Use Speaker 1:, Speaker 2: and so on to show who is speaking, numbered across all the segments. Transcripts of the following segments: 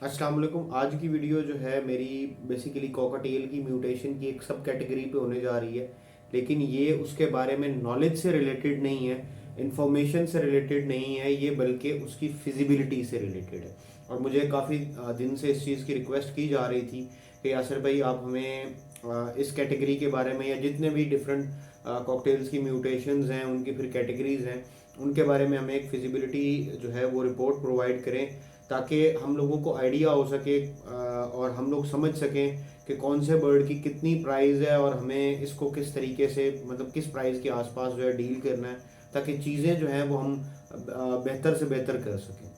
Speaker 1: अस्सलाम वालेकुम। आज की वीडियो जो है मेरी बेसिकली कॉकटेल की म्यूटेशन की एक सब कैटेगरी पे होने जा रही है, लेकिन ये उसके बारे में नॉलेज से रिलेटेड नहीं है, इंफॉर्मेशन से रिलेटेड नहीं है ये, बल्कि उसकी फिजिबिलिटी से रिलेटेड है। और मुझे काफ़ी दिन से इस चीज़ की रिक्वेस्ट की जा रही थी कि यासर भाई आप हमें इस कैटेगरी के बारे में या जितने भी डिफरेंट कॉकटेल्स की म्यूटेशंस हैं उनकी फिर कैटेगरीज हैं उनके बारे में हमें एक फिजिबिलिटी जो है वो रिपोर्ट प्रोवाइड करें, ताकि हम लोगों को आइडिया हो सके और हम लोग समझ सकें कि कौन से बर्ड की कितनी प्राइस है और हमें इसको किस तरीके से मतलब किस प्राइस के आसपास जो है डील करना है, ताकि चीज़ें जो हैं वो हम बेहतर से बेहतर कर सकें।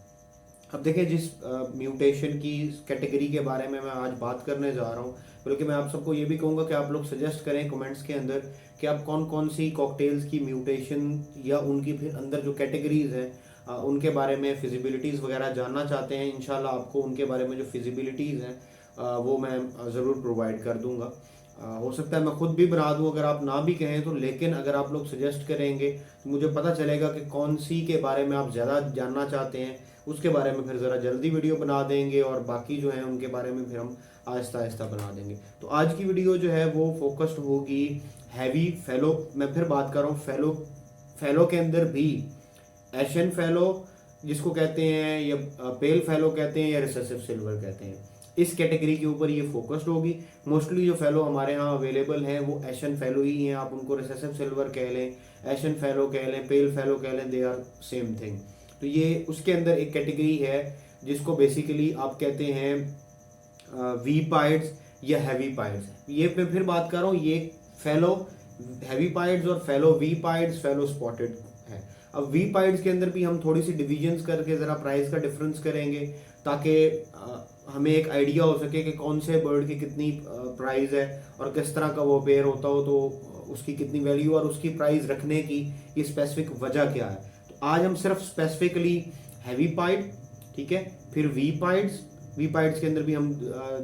Speaker 1: अब देखिए, जिस म्यूटेशन की कैटेगरी के बारे में मैं आज बात करने जा रहा हूँ, बल्कि मैं आप सबको ये भी कहूँगा कि आप लोग सजेस्ट करें कमेंट्स के अंदर कि आप कौन कौन सी कॉकटेल्स की म्यूटेशन या उनकी फिर अंदर जो कैटेगरीज हैं उनके बारे में फिजिबिलिटीज़ वगैरह जानना चाहते हैं। इंशाल्लाह आपको उनके बारे में जो फिजिबिलिटीज़ हैं वो मैं ज़रूर प्रोवाइड कर दूंगा। हो सकता है मैं खुद भी बना दूं अगर आप ना भी कहें तो, लेकिन अगर आप लोग सजेस्ट करेंगे तो मुझे पता चलेगा कि कौन सी के बारे में आप ज़्यादा जानना चाहते हैं, उसके बारे में फिर ज़रा जल्दी वीडियो बना देंगे और बाकी जो है उनके बारे में फिर हम आहिस्ता आहिस्ता बना देंगे। तो आज की वीडियो जो है वो फोकस्ड होगी हैवी फेलो। मैं फिर बात कर रहा हूँ फेलो। फेलो के अंदर भी एशियन फेलो जिसको कहते हैं, या पेल फेलो कहते हैं, या रिसेसिव सिल्वर कहते हैं, इस कैटेगरी के ऊपर ये फोकस्ड होगी। मोस्टली जो फेलो हमारे यहाँ अवेलेबल हैं वो एशियन फेलो ही हैं। आप उनको रिसेसिव सिल्वर कह लें, एशियन फेलो कह लें, पेल फेलो कह लें, दे आर सेम थिंग। तो ये उसके अंदर एक कैटेगरी है जिसको बेसिकली आप कहते हैं वी पाइड्स या हैवी पाइड्स। ये मैं फिर बात कर रहा हूँ, ये फेलो हैवी पाइड्स और फेलो वी पाइड्स, फेलो स्पॉटेड है। अब वी पाइड्स के अंदर भी हम थोड़ी सी डिविजन्स करके ज़रा प्राइस का डिफरेंस करेंगे, ताकि हमें एक आइडिया हो सके कि कौन से बर्ड की कितनी प्राइस है और किस तरह का वो पेयर होता हो तो उसकी कितनी वैल्यू और उसकी प्राइस रखने की ये स्पेसिफिक वजह क्या है। तो आज हम सिर्फ स्पेसिफिकली हैवी पाइड, ठीक है, फिर वी पाइड्स। वी पाइड्स के अंदर भी हम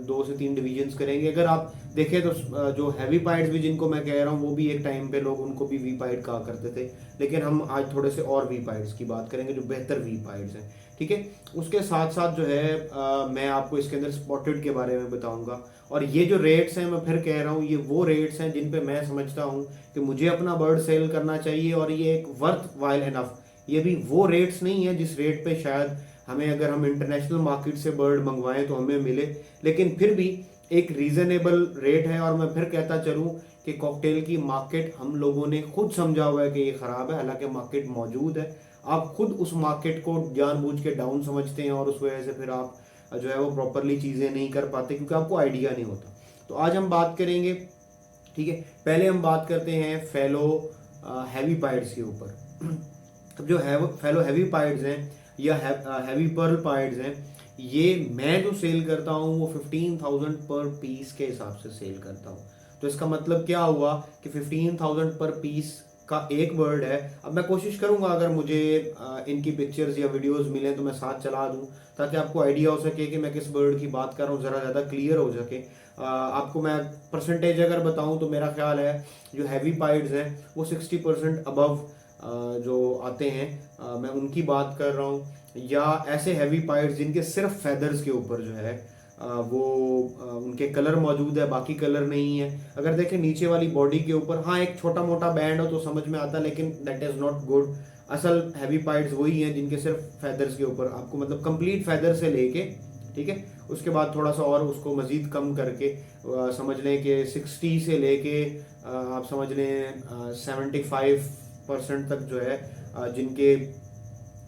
Speaker 1: 2 से 3 डिविजन्स करेंगे। अगर आप देखें तो जो हैवी पाइड्स भी जिनको मैं कह रहा हूँ वो भी एक टाइम पे लोग उनको भी वी पाइड कहा करते थे, लेकिन हम आज थोड़े से और वी पाइड्स की बात करेंगे जो बेहतर वी पाइड्स हैं, ठीक है। उसके साथ साथ जो है मैं आपको इसके अंदर स्पॉटेड के बारे में बताऊंगा। और ये जो रेट्स हैं मैं फिर कह रहा हूँ ये वो रेट्स हैं जिन पे मैं समझता हूँ कि मुझे अपना बर्ड सेल करना चाहिए और ये एक वर्थ वाइल इनफ। ये भी वो रेट्स नहीं है जिस रेट पे शायद हमें अगर हम इंटरनेशनल मार्केट से बर्ड मंगवाएं तो हमें मिले, लेकिन फिर भी एक रीजनेबल रेट है। और मैं फिर कहता चलूं कि कॉकटेल की मार्केट हम लोगों ने खुद समझा हुआ है कि ये खराब है, हालांकि मार्केट मौजूद है। आप खुद उस मार्केट को जानबूझ के डाउन समझते हैं और उस वजह से फिर आप जो है वो प्रॉपरली चीज़ें नहीं कर पाते क्योंकि आपको आइडिया नहीं होता। तो आज हम बात करेंगे, ठीक है। पहले हम बात करते हैं फेलो हैवी पाइड्स के ऊपर। अब जो है फेलो हैवी पाइड्स हैं या हैवी पर्ल पाइड्स हैं, ये मैं जो सेल करता हूँ वो 15,000 पर पीस के हिसाब से सेल करता हूँ। तो इसका मतलब क्या हुआ कि 15,000 पर पीस का एक बर्ड है। अब मैं कोशिश करूंगा अगर मुझे इनकी पिक्चर्स या वीडियोस मिलें तो मैं साथ चला दूं, ताकि आपको आइडिया हो सके कि मैं किस बर्ड की बात कर रहा हूँ, ज़रा ज़्यादा क्लियर हो सके। आपको मैं परसेंटेज अगर बताऊं तो मेरा ख्याल है जो हैवी पाइड्स हैं वो 60% अबव जो आते हैं, मैं उनकी बात कर रहा हूँ। या ऐसे हैवी पाइड्स जिनके सिर्फ फेदर्स के ऊपर जो है वो उनके कलर मौजूद है, बाकी कलर नहीं है। अगर देखें नीचे वाली बॉडी के ऊपर हाँ एक छोटा मोटा बैंड हो तो समझ में आता, लेकिन दैट इज़ नॉट गुड। असल हैवी पाइड्स वही हैं जिनके सिर्फ फेदर्स के ऊपर आपको मतलब कंप्लीट फेदर से लेके, ठीक है, उसके बाद थोड़ा सा और उसको मज़ीद कम करके समझ लें कि 60 से लेके आप समझ लें 75% तक जो है जिनके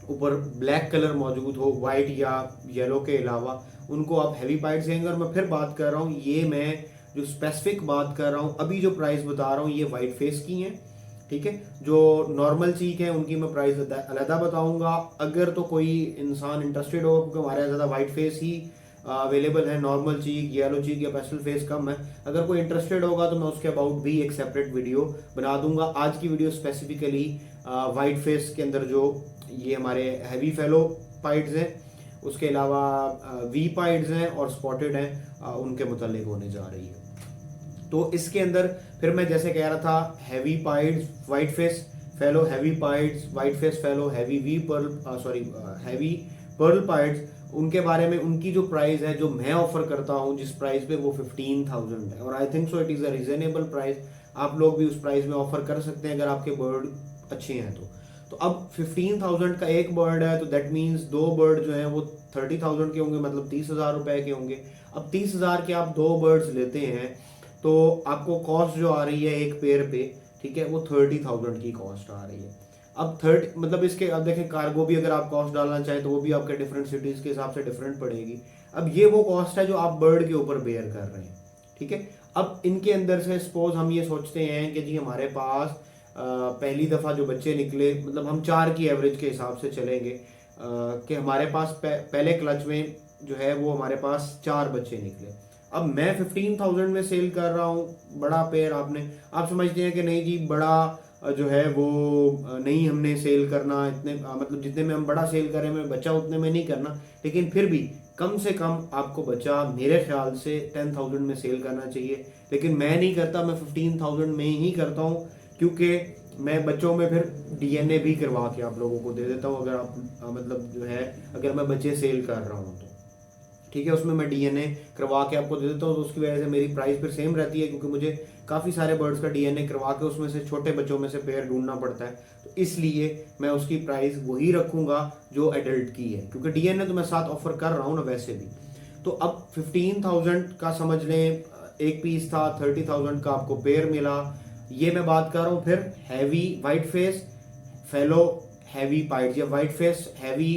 Speaker 1: ऊपर ब्लैक कलर मौजूद हो वाइट या येलो के अलावा, उनको आप हैवी पाइड्स कहेंगे। और मैं फिर बात कर रहा हूँ, ये मैं जो स्पेसिफिक बात कर रहा हूँ अभी जो प्राइस बता रहा हूँ ये वाइट फेस की हैं, ठीक है। जो नॉर्मल चीक है उनकी मैं प्राइस अलहदा बताऊंगा। अगर तो कोई इंसान इंटरेस्टेड हो, क्योंकि हमारे यहाँ ज़्यादा वाइट फेस ही अवेलेबल है, नॉर्मल चीक येलो चीक या पेस्टल फेस कम है। अगर कोई इंटरेस्टेड होगा तो मैं उसके अबाउट भी एक सेपरेट वीडियो बना दूंगा। आज की वीडियो स्पेसिफिकली वाइट फेस के अंदर जो ये हमारे हैवी फेलो पाइड्स हैं, उसके अलावा वी पाइड्स हैं और स्पॉटेड हैं, उनके मुतालिक होने जा रही है। तो इसके अंदर फिर मैं जैसे कह रहा था heavy pieds white face fallow, heavy pieds white face fallow, heavy we pearl sorry heavy pearl pieds उनके बारे में उनकी जो प्राइस है जो मैं ऑफर करता हूँ जिस प्राइस पे वो 15,000 है, और I think so it is a reasonable price. आप लोग भी उस प्राइस में ऑफर कर सकते हैं अगर आपके बर्ड अच्छे हैं तो अब 15,000 का एक बर्ड है तो दैट मीन्स दो बर्ड जो है वो 30,000 के होंगे, मतलब 30,000 रुपए के होंगे। अब 30,000 के आप दो बर्ड्स लेते हैं तो आपको कॉस्ट जो आ रही है एक पेयर पे, ठीक है, वो 30,000 की कॉस्ट आ रही है। अब थर्ड मतलब इसके अब देखें कार्गो भी अगर आप कॉस्ट डालना चाहें तो वो भी आपके डिफरेंट सिटीज़ के हिसाब से डिफरेंट पड़ेगी। अब ये वो कॉस्ट है जो आप बर्ड के ऊपर बेयर कर रहे हैं, ठीक है। अब इनके अंदर से सपोज हम ये सोचते हैं कि जी हमारे पास पहली दफ़ा जो बच्चे निकले, मतलब हम 4 की एवरेज के हिसाब से चलेंगे कि हमारे पास पहले क्लच में जो है वो हमारे पास 4 बच्चे निकले। अब मैं 15,000 में सेल कर रहा हूँ बड़ा पेयर, आप समझते हैं कि नहीं जी बड़ा जो है वो नहीं हमने सेल करना इतने मतलब जितने में हम बड़ा सेल करें में बच्चा उतने में नहीं करना, लेकिन फिर भी कम से कम आपको बच्चा मेरे ख्याल से 10,000 में सेल करना चाहिए। लेकिन मैं नहीं करता, मैं 15,000 में ही करता हूँ, क्योंकि मैं बच्चों में फिर डीएनए भी करवा के आप लोगों को दे देता हूँ। अगर आप मतलब जो है अगर मैं बच्चे सेल कर रहा हूँ तो ठीक है, उसमें मैं डीएनए करवा के आपको दे देता हूँ, तो उसकी वजह से मेरी प्राइस फिर सेम रहती है, क्योंकि मुझे काफ़ी सारे बर्ड्स का डीएनए करवा के उसमें से छोटे बच्चों में से पेयर ढूंढना पड़ता है। तो इसलिए मैं उसकी प्राइस वही रखूंगा जो एडल्ट की है, क्योंकि डीएनए तो मैं साथ ऑफर कर रहा हूँ ना वैसे भी। तो अब 15,000 का समझ लें एक पीस था, 30,000 का आपको पेयर मिला। ये मैं बात कर रहा हूँ फिर heavy white face fallow heavy pieds या वाइट फेस हैवी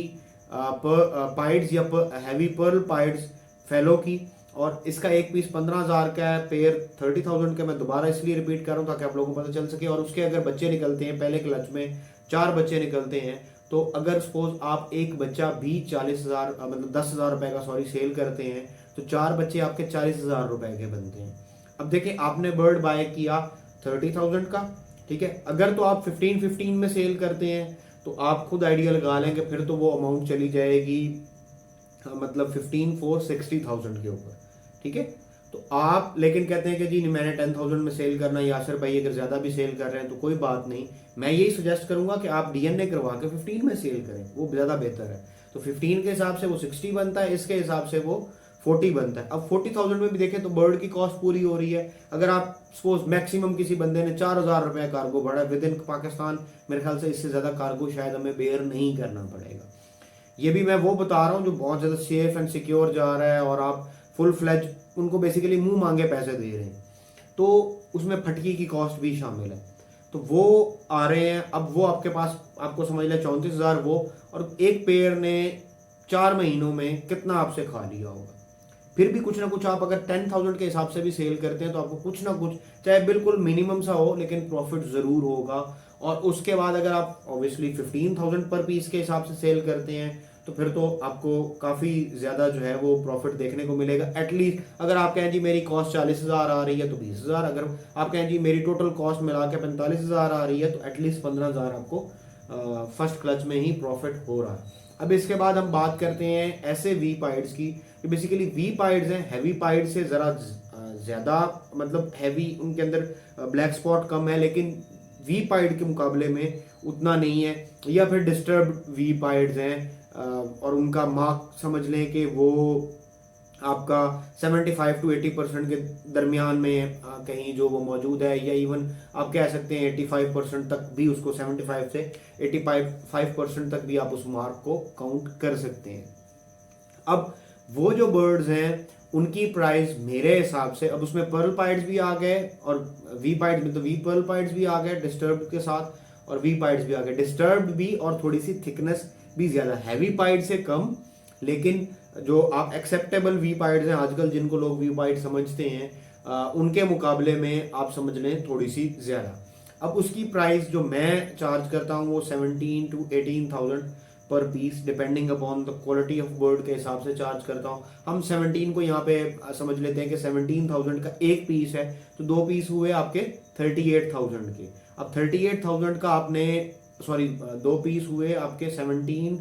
Speaker 1: पाइड्स या हैवी पर्ल पाइड्स फेलो की, और इसका एक पीस 15,000 का है, पेयर 30,000 का। मैं दोबारा इसलिए रिपीट कर रहा हूँ ताकि आप लोगों को पता चल सके। और उसके अगर बच्चे निकलते हैं पहले क्लच में 4 बच्चे निकलते हैं, तो अगर सपोज आप एक बच्चा भी 40,000 मतलब 10,000 रुपए का सॉरी सेल करते हैं तो 4 बच्चे आपके 40,000 रुपए के बनते हैं। अब देखिए आपने बर्ड बाय किया 30,000 का, ठीक है। अगर तो आप 15-15 में सेल करते हैं तो आप खुद आइडिया लगा लेंगे, फिर तो वो अमाउंट चली जाएगी मतलब 15,460,000 के ऊपर, ठीक है। तो आप लेकिन कहते हैं कि जी मैंने 10,000 में सेल करना, यासर भाई अगर ज़्यादा भी सेल कर रहे हैं तो कोई बात नहीं, मैं यही सजेस्ट करूंगा कि आप डीएनए करवा के 15 में सेल करें, वो ज़्यादा बेहतर है। तो 15 के हिसाब से वो 60 बनता है, इसके हिसाब से वो 40 बनता है। अब 40,000 में भी देखें तो बर्ड की कॉस्ट पूरी हो रही है। अगर आप सपोज मैक्सिमम किसी बंदे ने 4,000 रुपये कार्गो भरा विद इन पाकिस्तान, मेरे ख्याल से इससे ज़्यादा कार्गो शायद हमें बेयर नहीं करना पड़ेगा। ये भी मैं वो बता रहा हूँ जो बहुत ज़्यादा सेफ एंड सिक्योर जा रहा है और आप फुल फ्लैज उनको बेसिकली मुंह मांगे पैसे दे रहे हैं, तो उसमें फटकी की कॉस्ट भी शामिल है, तो वो आ रहे हैं। अब वो आपके पास आपको समझ लें 34,000 वो, और एक पेयर ने 4 महीनों में कितना आपसे खा लिया होगा। फिर भी कुछ ना कुछ आप अगर 10,000 के हिसाब से भी सेल करते हैं तो आपको कुछ ना कुछ, चाहे बिल्कुल मिनिमम सा हो लेकिन प्रॉफिट ज़रूर होगा। और उसके बाद अगर आप ऑब्वियसली 15,000 पर पीस के हिसाब से सेल करते हैं तो फिर तो आपको काफ़ी ज़्यादा जो है वो प्रॉफिट देखने को मिलेगा। एटलीस्ट अगर आप कहें जी मेरी कॉस्ट 40,000 आ रही है तो 20,000, अगर आप कहें जी मेरी टोटल कॉस्ट मिला के 45,000 आ रही है तो एटलीस्ट 15,000 आपको फर्स्ट क्लच में ही प्रॉफिट हो रहा है। अब इसके बाद हम बात करते हैं ऐसे वी पाइड्स की, बेसिकली वी पाइड्स हैं हैवी पाइड से ज़रा ज़्यादा, मतलब हैवी उनके अंदर ब्लैक स्पॉट कम है लेकिन वी पाइड के मुकाबले में उतना नहीं है। या फिर डिस्टर्ब वी पाइड्स हैं और उनका मार्क समझ लें कि वो आपका 75 to 80% के दरमियान में कहीं जो वो मौजूद है, या इवन आप कह सकते हैं 85% तक भी उसको, 75 से 85% तक भी आप उस मार्क को काउंट कर सकते हैं। अब वो जो बर्ड्स हैं उनकी प्राइस मेरे हिसाब से, अब उसमें पर्ल पाइड्स भी आ गए और वी पाइड्स में, तो वी पर्ल पाइड्स भी आ गए डिस्टर्ब के साथ, और वी पाइड्स भी आ गए डिस्टर्ब भी, और थोड़ी सी थिकनेस भी ज़्यादा, हैवी पाइड से कम, लेकिन जो आप एक्सेप्टेबल वी पाइड्स हैं आजकल जिनको लोग वी पाइड समझते हैं उनके मुकाबले में आप समझ लें थोड़ी सी ज़्यादा। अब उसकी प्राइस जो मैं चार्ज करता हूँ वो 17 to 18,000 पर piece depending upon the quality of bird के हिसाब से चार्ज करता हूँ। हम 17 को यहाँ पे समझ लेते हैं कि 17,000 का एक पीस है, तो 2 पीस हुए आपके 38,000 के। अब 38,000 का आपने सॉरी 2 पीस हुए आपके 17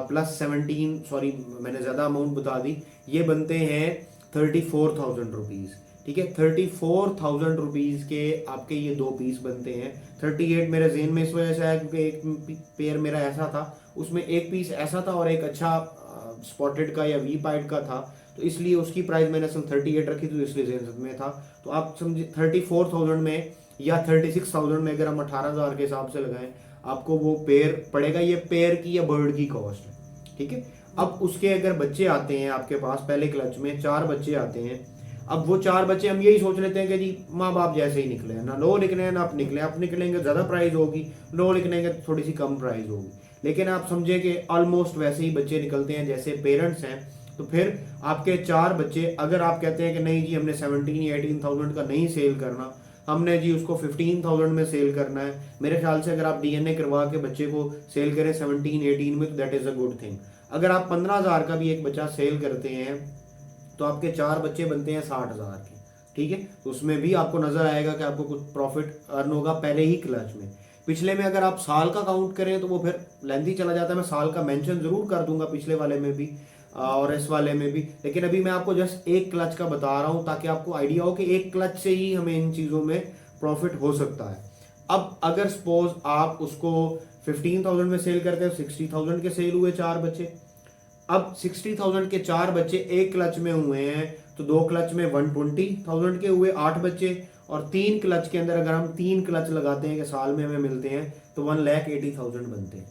Speaker 1: प्लस 17 सॉरी मैंने ज़्यादा अमाउंट बता दी, ये बनते हैं 34,000 रुपीज़, ठीक है। 34,000 रुपीज के आपके ये 2 पीस बनते हैं। 38 मेरे जेहन में इस वजह से आया क्योंकि एक पेयर मेरा ऐसा था, उसमें एक पीस ऐसा था और एक अच्छा स्पॉटेड का या वी पाइड का था, तो इसलिए उसकी प्राइस मैंने असल 38 रखी थी, इसलिए जेहन में था। तो आप समझिए 34,000 में या 36,000 में अगर हम 18,000 के हिसाब से लगाएं, आपको वो पेयर पड़ेगा। ये पेयर की या बर्ड की कॉस्ट है, ठीक है। अब उसके अगर बच्चे आते हैं आपके पास, पहले क्लच में 4 बच्चे आते हैं। अब वो 4 बच्चे हम यही सोच लेते हैं कि जी माँ बाप जैसे ही निकले, ना लो निकले हैं ना आप निकले, आप निकलेंगे ज़्यादा प्राइस होगी, लो निकलेंगे तो थोड़ी सी कम प्राइस होगी। लेकिन आप समझे कि ऑलमोस्ट वैसे ही बच्चे निकलते हैं जैसे पेरेंट्स हैं। तो फिर आपके 4 बच्चे, अगर आप कहते हैं कि नहीं जी हमने 17 या 18,000 का नहीं सेल करना, हमने जी उसको 15,000 में सेल करना है, मेरे ख्याल से अगर आप डीएनए करवा के बच्चे को सेल करें 17-18 में, तो that is a good thing. अगर आप 15,000 का भी एक बच्चा सेल करते हैं तो आपके 4 बच्चे बनते हैं 60,000 के, ठीक है। तो उसमें भी आपको नजर आएगा कि आपको कुछ प्रॉफिट अर्न होगा पहले ही क्लच में। पिछले में अगर आप साल का काउंट करें तो वो फिर लेंथी चला जाता है, मैं साल का मेंशन जरूर कर दूंगा पिछले वाले में भी और इस वाले में भी, लेकिन अभी मैं आपको जस्ट एक क्लच का बता रहा हूं ताकि आपको आइडिया हो कि एक क्लच से ही हमें इन चीजों में प्रॉफिट हो सकता है। अब अगर सपोज आप उसको 15,000 में सेल करते हो, 60,000 के सेल हुए 4 बच्चे। अब 60,000 के 4 बच्चे एक क्लच में हुए हैं, तो 2 क्लच में 120,000 के हुए 8 बच्चे, और 3 क्लच के अंदर अगर हम 3 क्लच लगाते हैं कि साल में हमें मिलते हैं, तो 1,80,000 बनते हैं।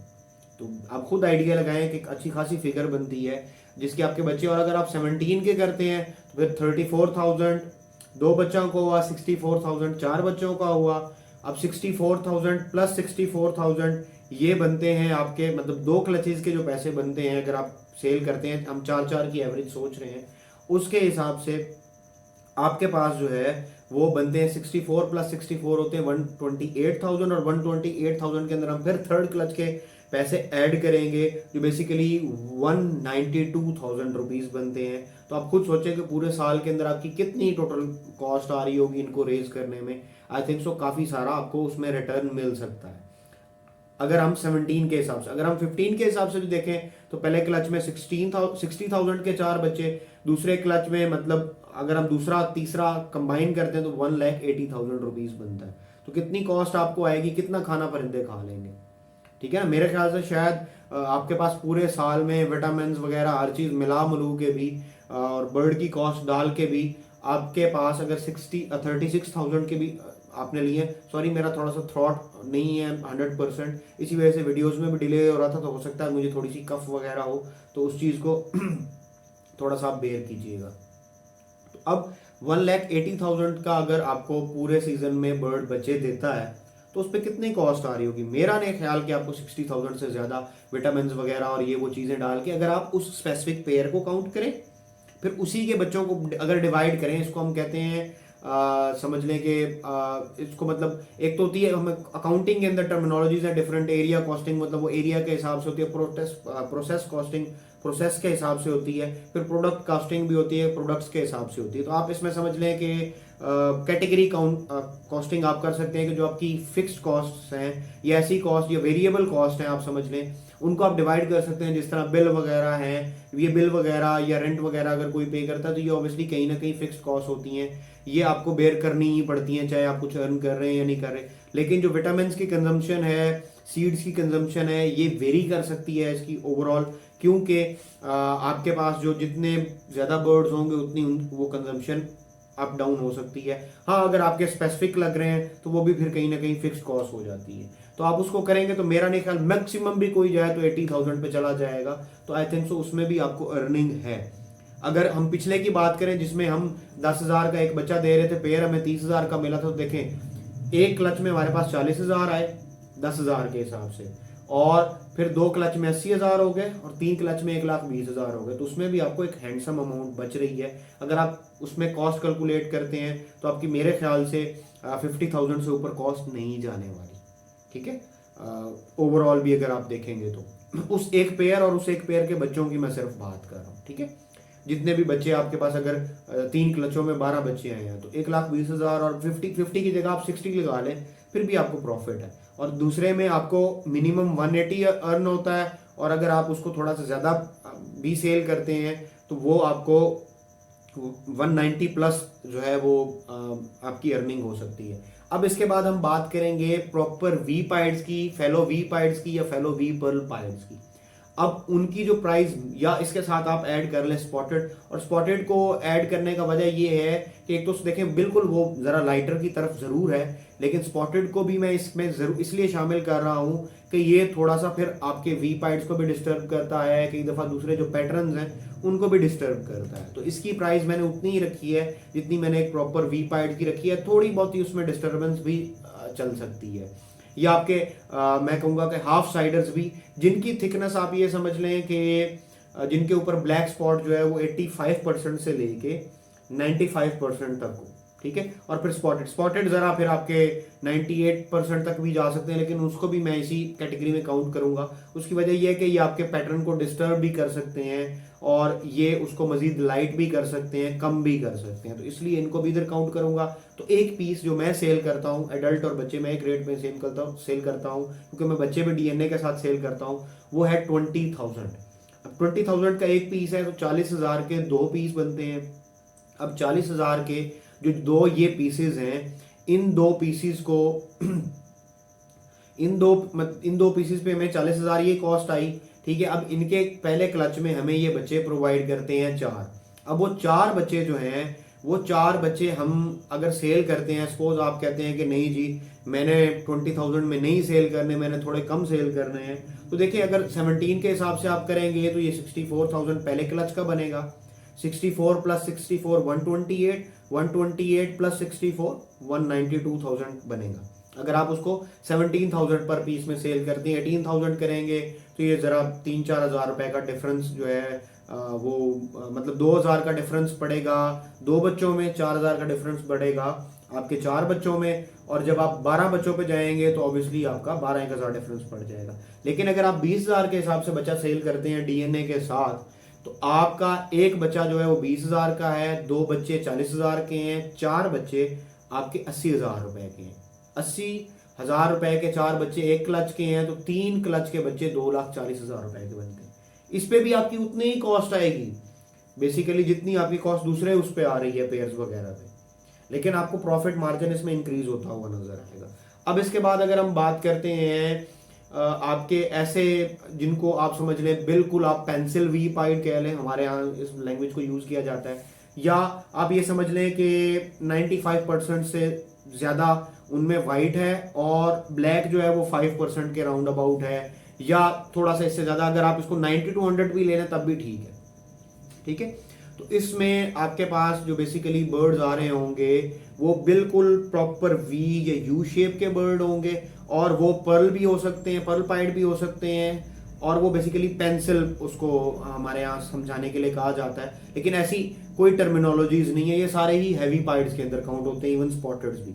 Speaker 1: तो आप खुद आइडिया लगाएं कि अच्छी खासी फिगर बनती है जिसके आपके बच्चे। और अगर आप 17 के करते हैं तो फिर 34,000, 2 बच्चों को हुआ 64,000, 4 बच्चों का हुआ अब 64,000 प्लस 64,000, ये बनते हैं आपके, मतलब 2 क्लचेज के जो पैसे बनते हैं अगर आप सेल करते हैं, हम 4-4 की एवरेज सोच रहे हैं, उसके हिसाब से आपके पास जो है वो बनते हैं 64 प्लस 64 होते हैं 128,000, और 128,000 के अंदर हम फिर थर्ड क्लच के पैसे ऐड करेंगे जो बेसिकली 192,000 रुपीज बनते हैं। तो आप खुद सोचें कि पूरे साल के अंदर आपकी कितनी टोटल कॉस्ट आ रही होगी इनको रेज करने में। आई थिंक सो काफी सारा आपको उसमें रिटर्न मिल सकता है अगर हम 17 के हिसाब से। अगर हम 15 के हिसाब से भी देखें तो पहले क्लच में 60,000 के 4 बच्चे, दूसरे क्लच में मतलब अगर हम दूसरा तीसरा कंबाइन करते हैं तो 1,80,000 रुपीज बनता है। तो कितनी कॉस्ट आपको आएगी, कितना खाना परिंदे खा लेंगे, ठीक है ना। मेरे ख्याल से शायद आपके पास पूरे साल में विटामिन वगैरह हर चीज मिला मिलू के भी और बर्ड की कॉस्ट डाल के भी आपके पास अगर 36,000 के भी आपने लिए, सॉरी मेरा थोड़ा सा थ्रॉट नहीं है 100%, इसी वजह से वीडियोस में भी डिले हो रहा था, तो हो सकता है मुझे थोड़ी सी कफ वगैरह हो, तो उस चीज़ को थोड़ा सा आप बेयर कीजिएगा। तो अब 1,80,000 का अगर आपको पूरे सीजन में बर्ड बच्चे देता है तो उस पर कितनी कॉस्ट आ रही होगी। मेरा नहीं ख्याल कि आपको 60,000 से ज़्यादा विटामिन वगैरह और ये वो चीज़ें डाल के, अगर आप उस स्पेसिफिक पेयर को काउंट करें फिर उसी के बच्चों को अगर डिवाइड करें, इसको हम कहते हैं समझ लें कि इसको मतलब एक तो होती है हम अकाउंटिंग के अंदर टर्मिनोलॉजीज है डिफरेंट, एरिया कॉस्टिंग मतलब वो एरिया के हिसाब से होती है, प्रोसेस कॉस्टिंग प्रोसेस के हिसाब से होती है, फिर प्रोडक्ट कॉस्टिंग भी होती है प्रोडक्ट्स के हिसाब से होती है। तो आप इसमें समझ लें कि कैटेगरी कॉस्टिंग आप कर सकते हैं कि जो आपकी फिक्स्ड कॉस्ट हैं या ऐसी कॉस्ट या वेरिएबल कॉस्ट हैं आप समझ लें, उनको आप डिवाइड कर सकते हैं। जिस तरह बिल वगैरह हैं, ये बिल वगैरह या रेंट वगैरह अगर कोई पे करता है तो ये ऑब्वियसली कहीं ना कहीं फिक्स्ड कॉस्ट होती हैं, ये आपको बेयर करनी ही पड़ती हैं चाहे आप कुछ अर्न कर रहे हैं या नहीं कर रहे। लेकिन जो विटामिन की कंजम्पशन है, सीड्स की कंजम्पशन है, ये वेरी कर सकती है इसकी ओवरऑल, क्योंकि आपके पास जो जितने ज़्यादा बर्ड्स होंगे उतनी वो कंजम्पशन अप डाउन हो सकती है। हाँ अगर आपके स्पेसिफिक लग रहे हैं तो वो भी फिर कहीं ना कहीं फिक्स कॉस्ट हो जाती है। तो आप उसको करेंगे तो मेरा नहीं ख्याल मैक्सिमम भी कोई जाए तो 80,000 पे चला जाएगा, तो आई थिंक सो उसमें भी आपको अर्निंग है। अगर हम पिछले की बात करें जिसमें हम 10,000 का एक बच्चा दे रहे थे, पेयर हमें 30,000 का मिला था, तो देखें एक क्लच में हमारे पास 40,000 आए 10,000 के हिसाब से, और फिर 2 क्लच में 80,000 हो गए, और 3 क्लच में 1,20,000 हो गए। तो उसमें भी आपको एक हैंडसम अमाउंट बच रही है। अगर आप उसमें कॉस्ट कैलकुलेट करते हैं तो आपकी मेरे ख्याल से 50,000 से ऊपर कॉस्ट नहीं जाने वाली, ठीक है। ओवरऑल भी अगर आप देखेंगे तो उस एक पेयर और उस एक पेयर के बच्चों की मैं सिर्फ बात कर रहा हूँ, ठीक है। जितने भी बच्चे आपके पास अगर 3 क्लचों में 12 बच्चे आए हैं तो 1,20,000, और 50 की जगह आप 60 लगा लें फिर भी आपको प्रॉफिट है। और दूसरे में आपको मिनिमम 180 अर्न होता है, और अगर आप उसको थोड़ा सा ज़्यादा भी सेल करते हैं तो वो आपको 190 प्लस जो है वो आपकी अर्निंग हो सकती है। अब इसके बाद हम बात करेंगे प्रॉपर वी पाइड्स की, फेलो वी पाइड्स की या फेलो वी पर्ल पाइड्स की। अब उनकी जो प्राइस, या इसके साथ आप ऐड कर लें स्पॉटेड, और स्पॉटेड को ऐड करने का वजह ये है कि एक तो देखें बिल्कुल वो ज़रा लाइटर की तरफ ज़रूर है, लेकिन स्पॉटेड को भी मैं इसमें ज़रूर इसलिए शामिल कर रहा हूँ कि ये थोड़ा सा फिर आपके वी पाइड्स को भी डिस्टर्ब करता है, कई दफ़ा दूसरे जो पैटर्न्स हैं उनको भी डिस्टर्ब करता है। तो इसकी प्राइस मैंने उतनी ही रखी है जितनी मैंने एक प्रॉपर वी पाइड की रखी है। थोड़ी बहुत ही उसमें डिस्टर्बेंस भी चल सकती है। या आपके मैं कहूँगा कि हाफ साइडर्स भी, जिनकी थिकनेस आप ये समझ लें कि जिनके ऊपर ब्लैक स्पॉट जो है वो 85% से लेके 95% तक हो, ठीक है। और फिर स्पॉटेड ज़रा फिर आपके 98% तक भी जा सकते हैं, लेकिन उसको भी मैं इसी कैटेगरी में काउंट करूंगा। उसकी वजह यह है कि ये आपके पैटर्न को डिस्टर्ब भी कर सकते हैं और ये उसको मजीद लाइट भी कर सकते हैं, कम भी कर सकते हैं, तो इसलिए इनको भी इधर काउंट करूंगा। तो एक पीस जो मैं सेल करता हूँ एडल्ट और बच्चे, मैं एक रेट में सेल करता हूँ क्योंकि मैं बच्चे भी डीएनए के साथ सेल करता हूँ, वो है 20,000। अब 20,000 का एक पीस है तो 40,000 के 2 पीस बनते हैं। अब 40,000 के जो 2 ये पीसेज हैं, इन 2 पीसेज को इन दो पीसेस पे हमें 40,000 ये कॉस्ट आई, ठीक है। अब इनके पहले क्लच में हमें ये बच्चे प्रोवाइड करते हैं 4। अब वो 4 बच्चे जो हैं, वो 4 बच्चे हम अगर सेल करते हैं, सपोज आप कहते हैं कि नहीं जी मैंने 20,000 में नहीं सेल करने, मैंने थोड़े कम सेल करने हैं, तो देखिए अगर 17 के हिसाब से आप करेंगे तो ये 64,000 पहले क्लच का बनेगा। 64 प्लस 64 128, 128 प्लस 64 192,000 बनेगा। अगर आप उसको 17,000 पर पीस में सेल करते हैं, 18,000 करेंगे तो ये ज़रा 3-4 हज़ार रुपए का डिफरेंस जो है मतलब 2,000 का डिफरेंस पड़ेगा 2 बच्चों में, 4,000 का डिफरेंस पड़ेगा आपके 4 बच्चों में, और जब आप 12 बच्चों पे जाएंगे तो ऑब्वियसली आपका 12,000 डिफरेंस पड़ जाएगा। लेकिन अगर आप 20,000 के हिसाब से बच्चा सेल करते हैं डीएनए के साथ, तो आपका एक बच्चा जो है वो 20,000 का है, 2 बच्चे 40,000 के हैं, 4 बच्चे आपके 80,000 रुपए के हैं। 80,000 रुपए के 4 बच्चे एक क्लच के हैं, तो 3 क्लच के बच्चे 2,40,000 रुपए के बनते हैं। इस पे भी आपकी उतनी ही कॉस्ट आएगी बेसिकली जितनी आपकी कॉस्ट दूसरे उस पे आ रही है पेयर्स वगैरह पे, लेकिन आपको प्रॉफिट मार्जिन इसमें इंक्रीज होता हुआ नजर आएगा। अब इसके बाद अगर हम बात करते हैं आपके ऐसे जिनको आप समझ लें बिल्कुल आप पेंसिल वी पाइड कह लें, हमारे यहाँ इस लैंग्वेज को यूज किया जाता है, या आप ये समझ लें कि 95% से ज्यादा उनमें वाइट है और ब्लैक जो है वो 5% के राउंड अबाउट है, या थोड़ा सा इससे ज्यादा। अगर आप इसको 90 to 100 भी ले लें तब भी ठीक है, ठीक है। तो इसमें आपके पास जो बेसिकली बर्ड्स आ रहे होंगे वो बिल्कुल प्रॉपर वी या यू शेप के बर्ड होंगे, और वो पर्ल भी हो सकते हैं, पर्ल पाइड भी हो सकते हैं, और वो बेसिकली पेंसिल उसको हमारे यहाँ समझाने के लिए कहा जाता है, लेकिन ऐसी कोई टर्मिनोलॉजीज नहीं है, ये सारे ही हैवी पाइड्स के अंदर काउंट होते हैं, इवन स्पॉटेड्स भी।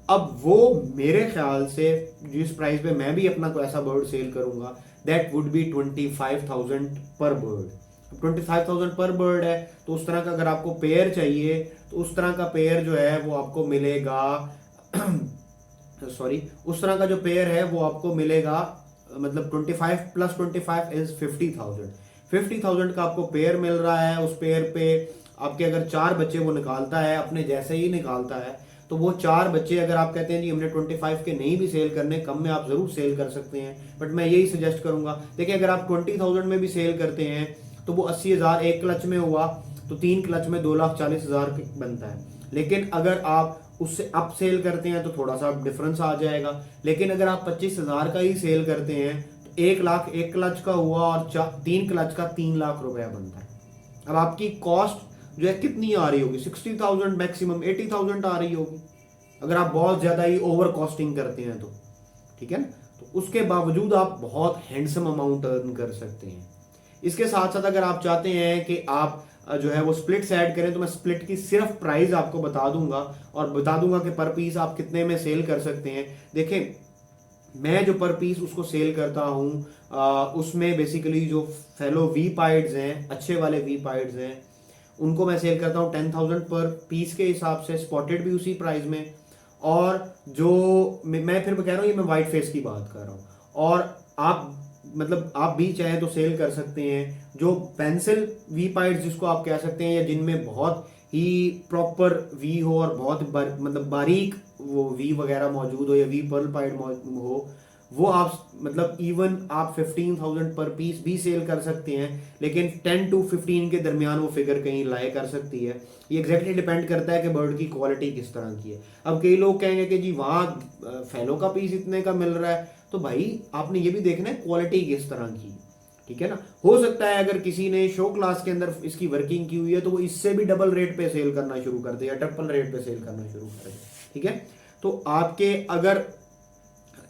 Speaker 1: अब वो मेरे ख्याल से जिस प्राइस पे मैं भी अपना कोई ऐसा बर्ड सेल करूंगा दैट वुड बी 25,000 पर बर्ड। 25,000 पर बर्ड है तो उस तरह का अगर आपको पेयर चाहिए तो उस तरह का पेयर जो है वो आपको मिलेगा सॉरी उस तरह का जो पेयर है वो आपको मिलेगा, मतलब 25 प्लस 25 इज 50,000। 50,000 का आपको पेयर मिल रहा है। उस पेयर पे आपके अगर 4 बच्चे वो निकालता है, अपने जैसे ही निकालता है, तो वो 4 बच्चे अगर आप कहते हैं जी हमने 25 के नहीं भी सेल करने, कम में आप जरूर सेल कर सकते हैं, बट मैं यही सजेस्ट करूंगा। देखिए अगर आप 20,000 में भी सेल करते हैं तो वो 80,000 एक क्लच में हुआ, तो 3 क्लच में 2,40,000 बनता है। लेकिन अगर आप उससे अप सेल करते हैं तो थोड़ा सा डिफरेंस आ जाएगा। लेकिन अगर आप 25,000 का ही सेल करते हैं तो 1 लाख एक क्लच का हुआ और 3 क्लच का 3 लाख रुपया बनता है। अब आपकी कॉस्ट जो है कितनी आ रही होगी, 60,000 मैक्सिमम 80,000 आ रही होगी अगर आप बहुत ज्यादा ही ओवर कॉस्टिंग करते हैं तो, ठीक है ना। तो उसके बावजूद आप बहुत हैंडसम अमाउंट अर्न कर सकते हैं। इसके साथ साथ अगर आप चाहते हैं कि आप जो है वो स्प्लिट्स ऐड करें, तो मैं स्प्लिट की सिर्फ प्राइस आपको बता दूंगा और बता दूंगा कि पर पीस आप कितने में सेल कर सकते हैं। देखें मैं जो पर पीस उसको सेल करता हूं उसमें बेसिकली जो फेलो वी पाइड्स हैं, अच्छे वाले वी पाइड्स हैं, उनको मैं सेल करता हूं 10,000 पर पीस के हिसाब से, स्पॉटेड भी उसी प्राइस में। और जो मैं फिर कह रहा हूँ ये मैं व्हाइट फेस की बात कर रहा हूँ, और आप मतलब आप भी चाहे तो सेल कर सकते हैं जो पेंसिल वी पाइड्स जिसको आप कह सकते हैं, या जिनमें बहुत ही प्रॉपर वी हो और बहुत मतलब बारीक वो वी वगैरह मौजूद हो या वी पर्ल पाइड हो, वो आप मतलब इवन आप 15,000 पर पीस भी सेल कर सकते हैं, लेकिन 10 to 15 के दरमियान वो फिगर कहीं लाए कर सकती है। ये एग्जैक्टली डिपेंड करता है कि बर्ड की क्वालिटी किस तरह की है। अब कई लोग कहेंगे कि जी वहाँ फैलो का पीस इतने का मिल रहा है, तो भाई आपने ये भी देखना है क्वालिटी किस तरह की, ठीक है ना। हो सकता है अगर किसी ने शो क्लास के अंदर इसकी वर्किंग की हुई है तो वो इससे भी डबल रेट पे सेल करना शुरू कर दे या ट्रिपल रेट पे सेल करना शुरू कर दे, ठीक है। तो आपके अगर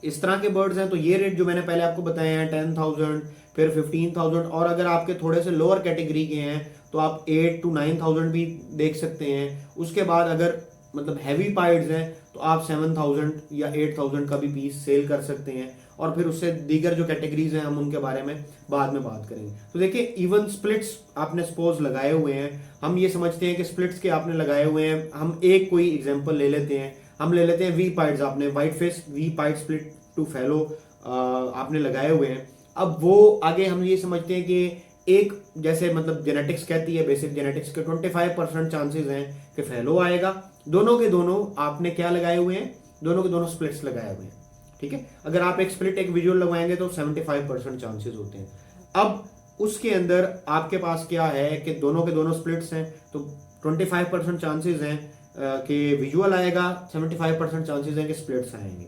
Speaker 1: इस तरह के बर्ड्स हैं तो ये रेट जो मैंने पहले आपको बताए हैं 10,000, फिर 15,000, और अगर आपके थोड़े से लोअर कैटेगरी के हैं तो आप 8 to 9,000 भी देख सकते हैं। उसके बाद अगर मतलब हैवी पाइड्स हैं तो आप 7,000 या 8,000 का भी पीस सेल कर सकते हैं। और फिर उससे दीगर जो कैटेगरीज हैं हम उनके बारे में बाद में बात करेंगे। तो देखिए इवन स्प्लिट्स आपने सपोज लगाए हुए हैं, हम ये समझते हैं कि स्प्लिट्स के आपने लगाए हुए हैं, हम एक कोई एग्जांपल ले लेते हैं, हम ले लेते हैं वी पाइड्स, आपने white face we pied split to fallow आपने लगाए हुए हैं। अब वो आगे हम ये समझते हैं कि एक जैसे मतलब जेनेटिक्स कहती है, बेसिक जेनेटिक्स के 25% चांसेस हैं कि फैलो आएगा। दोनों के दोनों आपने क्या लगाए हुए हैं, दोनों के दोनों स्प्लिट्स लगाए हुए हैं, ठीक है। अगर आप एक स्प्लिट एक विजुअल लगवाएंगे तो 75% चांसेस होते हैं। अब उसके अंदर आपके पास क्या है कि दोनों के दोनों स्प्लिट्स हैं तो 25% चांसेस हैं कि विजुअल आएगा, 75% चांसेस हैं कि स्प्लिट्स आएंगे,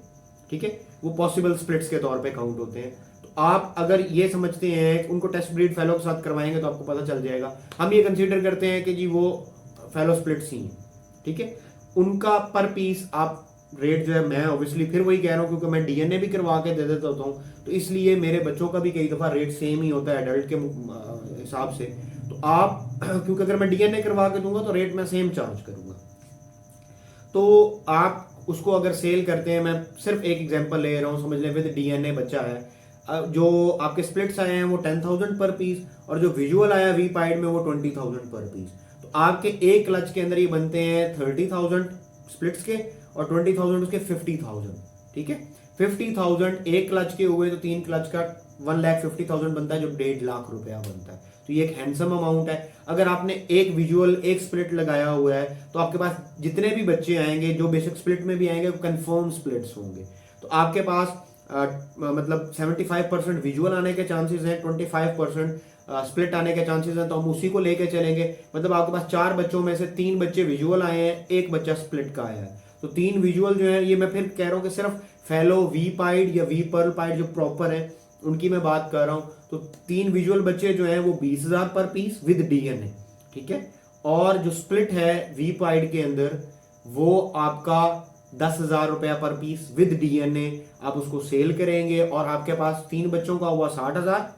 Speaker 1: ठीक है। वो पॉसिबल स्प्लिट्स के तौर पे काउंट होते हैं। तो आप अगर ये समझते हैं उनको टेस्ट ब्रीड फेलो के साथ करवाएंगे तो आपको पता चल जाएगा। हम ये कंसीडर करते हैं कि जी वो फेलो स्प्लिट्स ही हैं, ठीक है। उनका पर पीस आप रेट जो है, मैं ऑब्वियसली फिर वही कह रहा हूँ क्योंकि मैं डीएनए भी करवा के दे देता होता हूँ, तो इसलिए मेरे बच्चों का भी कई दफ़ा रेट सेम ही होता है एडल्ट के हिसाब से। तो आप क्योंकि अगर मैं डीएनए करवा के दूंगा तो रेट मैं सेम चार्ज करूंगा। तो आप उसको अगर सेल करते हैं, मैं सिर्फ एक एग्जांपल ले रहा हूँ, समझ लें विद डीएनए बच्चा है, जो आपके स्प्लिट्स आए हैं वो 10,000 पर पीस और जो विजुअल आया वी पाइड में वो 20,000 पर पीस। तो आपके एक क्लच के अंदर ये बनते हैं 30,000 स्प्लिट्स के और 20,000 उसके 50,000, ठीक है। 50,000 एक क्लच के हुए तो तीन क्लच का 1,50,000 बनता है, जो 1.5 लाख रुपया बनता है। तो ये एक हैंडसम अमाउंट है। अगर आपने एक विजुअल एक स्प्लिट लगाया हुआ है तो आपके पास जितने भी बच्चे आएंगे जो बेसिक स्प्लिट में भी आएंगे वो कंफर्म स्प्लिट्स होंगे। तो आपके पास मतलब 75% विजुअल आने के चांसेस हैं, 25% स्प्लिट आने के चांसेस हैं, तो हम उसी को लेके चलेंगे। मतलब आपके पास 4 बच्चों में से 3 बच्चे विजुअल आए हैं, एक बच्चा स्प्लिट का आया है। तो 3 विजुअल जो है, ये मैं फिर कह रहा हूँ कि सिर्फ फेलो वी पाइड या वी पर्ल पाइड जो प्रॉपर है उनकी मैं बात कर रहा हूँ। तो 3 विजुअल बच्चे जो हैं वो 20,000 पर पीस विद डीएनए, ठीक है। और जो स्प्लिट है वी पाइड के अंदर वो आपका 10,000 रुपया पर पीस विद डीएनए आप उसको सेल करेंगे, और आपके पास 3 बच्चों का हुआ 60,000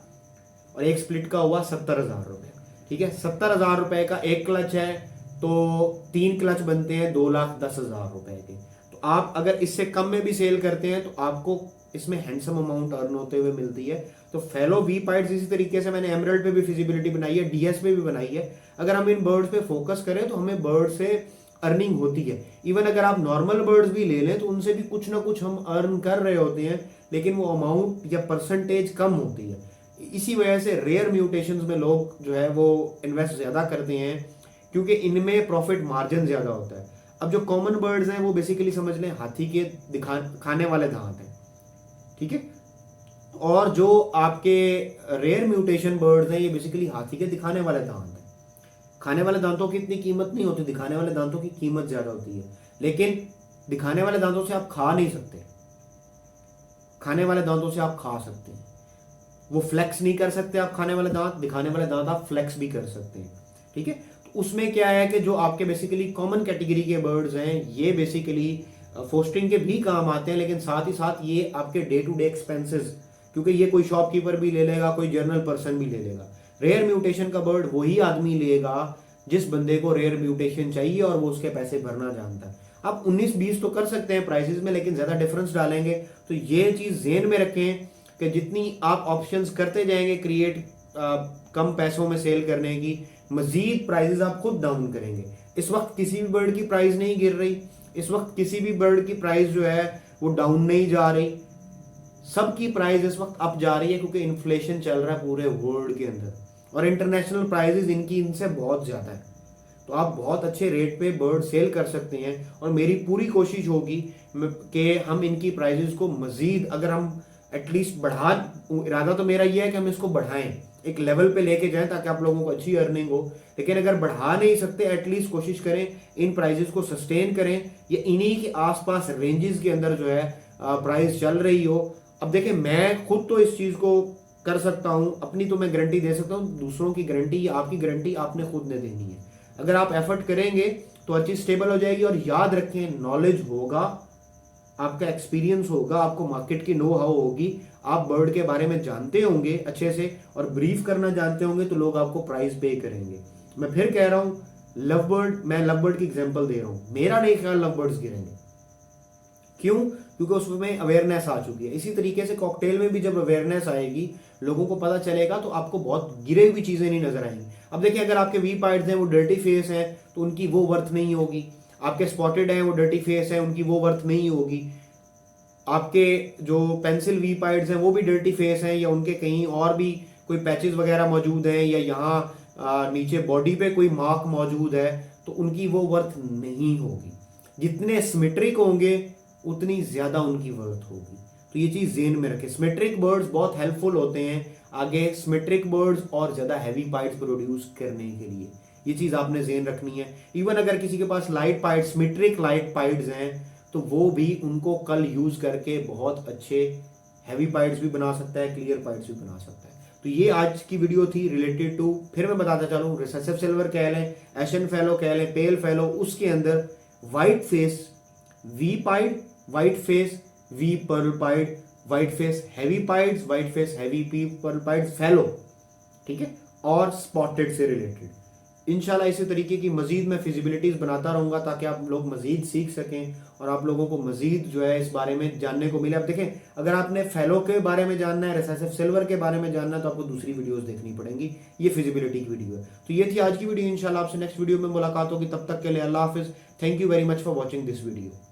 Speaker 1: और एक स्प्लिट का हुआ 70,000 रुपये, ठीक है। 70,000 रुपए का एक क्लच है तो 3 क्लच बनते हैं 2,10,000 रुपए के। तो आप अगर इससे कम में भी सेल करते हैं तो आपको इसमें हैंडसम अमाउंट अर्न होते हुए मिलती है। तो फेलो वी पाइड्स इसी तरीके से मैंने एमरल्ड पे भी फिजिबिलिटी बनाई है, डीएस पे भी बनाई है। अगर हम इन बर्ड्स पे फोकस करें तो हमें बर्ड से अर्निंग होती है। इवन अगर आप नॉर्मल बर्ड्स भी ले लें तो उनसे भी कुछ ना कुछ हम अर्न कर रहे होते हैं, लेकिन वो अमाउंट या परसेंटेज कम होती है। इसी वजह से रेयर म्यूटेशंस में लोग जो है वो इन्वेस्ट ज़्यादा करते हैं क्योंकि इनमें प्रॉफिट मार्जिन ज़्यादा होता है। अब जो कॉमन बर्ड्स हैं वो बेसिकली समझ लें हाथी के खाने वाले दांत हैं, ठीक है। और जो आपके रेयर म्यूटेशन बर्ड्स हैं ये बेसिकली हाथी के दिखाने वाले दांत हैं। खाने वाले दांतों की इतनी कीमत नहीं होती, दिखाने वाले दांतों की कीमत ज़्यादा होती है। लेकिन दिखाने वाले दांतों से आप खा नहीं सकते, खाने वाले दांतों से आप खा सकते हैं। वो फ्लेक्स नहीं कर सकते आप खाने वाले दांत, दिखाने वाले दांत आप फ्लेक्स भी कर सकते हैं, ठीक है। तो उसमें क्या है कि जो आपके बेसिकली कॉमन कैटेगरी के बर्ड्स हैं ये बेसिकली फोस्टिंग के भी काम आते हैं, लेकिन साथ ही साथ ये आपके डे टू डे एक्सपेंसेस, क्योंकि ये कोई शॉपकीपर भी ले लेगा, कोई जर्नल पर्सन भी ले लेगा। रेयर म्यूटेशन का बर्ड वही आदमी लेगा जिस बंदे को रेयर म्यूटेशन चाहिए और वो उसके पैसे भरना जानता है। आप 19-20 तो कर सकते हैं प्राइसेस में, लेकिन ज्यादा डिफरेंस डालेंगे। तो ये चीज ज़हन में रखें कि जितनी आप ऑप्शंस करते जाएंगे क्रिएट कम पैसों में सेल करने की, मजीद प्राइसेस आप खुद डाउन करेंगे। इस वक्त किसी भी बर्ड की प्राइस नहीं गिर रही, इस वक्त किसी भी बर्ड की प्राइस जो है वो डाउन नहीं जा रही, सबकी प्राइस इस वक्त अप जा रही है क्योंकि इन्फ्लेशन चल रहा है पूरे वर्ल्ड के अंदर और इंटरनेशनल प्राइसेस इनकी इनसे बहुत ज्यादा है। तो आप बहुत अच्छे रेट पे बर्ड सेल कर सकते हैं। और मेरी पूरी कोशिश होगी कि हम इनकी प्राइजेस को मजीद, अगर हम एटलीस्ट बढ़ा, इरादा तो मेरा ये है कि हम इसको बढ़ाएं, एक लेवल पे लेके जाएं ताकि आप लोगों को अच्छी अर्निंग हो। लेकिन अगर बढ़ा नहीं सकते, एटलीस्ट कोशिश करें इन प्राइजेस को सस्टेन करें, या इन्हीं के आसपास रेंजेस के अंदर जो है प्राइस चल रही हो। अब देखिए, मैं खुद तो इस चीज को कर सकता हूं, अपनी तो मैं गारंटी दे सकता हूं, दूसरों की गारंटी या आपकी गारंटी आपने खुद ने देनी है। अगर आप एफर्ट करेंगे तो हर चीज स्टेबल हो जाएगी। और याद रखें, नॉलेज होगा, आपका एक्सपीरियंस होगा, आपको मार्केट की नो हाउ होगी, आप बर्ड के बारे में जानते होंगे अच्छे से और ब्रीफ करना जानते होंगे, तो लोग आपको प्राइस पे करेंगे। मैं फिर कह रहा हूं, लव बर्ड, मैं लव बर्ड की एग्जांपल दे रहा हूं, मेरा नहीं ख्याल लव बर्ड्स गिरेंगे। क्यों? क्योंकि उसमें अवेयरनेस आ चुकी है। इसी तरीके से कॉकटेल में भी जब अवेयरनेस आएगी, लोगों को पता चलेगा, तो आपको बहुत गिरे हुई चीजें नहीं नजर आएंगी। अब देखिए, अगर आपके वी पाइड्स हैं वो डर्टी फेस है, तो उनकी वो वर्थ नहीं होगी। आपके स्पॉटेड हैं वो डर्टी फेस है, उनकी वो वर्थ नहीं होगी। आपके जो पेंसिल वी पाइड्स हैं वो भी डर्टी फेस हैं, या उनके कहीं और भी कोई पैचेस वगैरह मौजूद हैं, या यहाँ नीचे बॉडी पे कोई मार्क मौजूद है, तो उनकी वो वर्थ नहीं होगी। जितने सिमेट्रिक होंगे उतनी ज्यादा उनकी वर्थ होगी। तो ये चीज जेन में रखें। सिमेट्रिक बर्ड्स बहुत हेल्पफुल होते हैं आगे सिमेट्रिक बर्ड्स और ज्यादा हैवी पाइट्स प्रोड्यूस करने के लिए। ये चीज आपने जेन रखनी है। इवन अगर किसी के पास लाइट पाइट्स, सिमेट्रिक लाइट पाइट्स हैं, तो वो भी उनको कल यूज करके बहुत अच्छे हैवी पाइट्स भी बना सकता है, क्लियर पाइट्स भी बना सकता है। तो ये आज की वीडियो थी रिलेटेड टू, फिर मैं बताता चलूं, रिसेसिव सिल्वर कह लें, एशियन फेलो कह लें, पेल फेलो, उसके अंदर white face we pied, white face we pearl pied, white face heavy pieds, white face heavy P pearl pieds fallow, ठीक है, और स्पॉटेड से रिलेटेड। इंशाल्लाह इसी तरीके की मजीद मैं फिजिबिलिटीज बनाता रहूंगा ताकि आप लोग मजीद सीख सकें और आप लोगों को मजीद जो है इस बारे में जानने को मिले। अब देखें, अगर आपने फेलो के बारे में जानना है, रिसेसिव सिल्वर के बारे में जानना है, तो आपको दूसरी वीडियोस देखनी पड़ेंगी। ये फिजिबिलिटी की वीडियो है। तो ये थी आज की वीडियो। इंशाल्लाह आपसे नेक्स्ट वीडियो में मुलाकात होगी। तब तक के लिए अल्लाह हाफिज। Thank you very much for watching this video.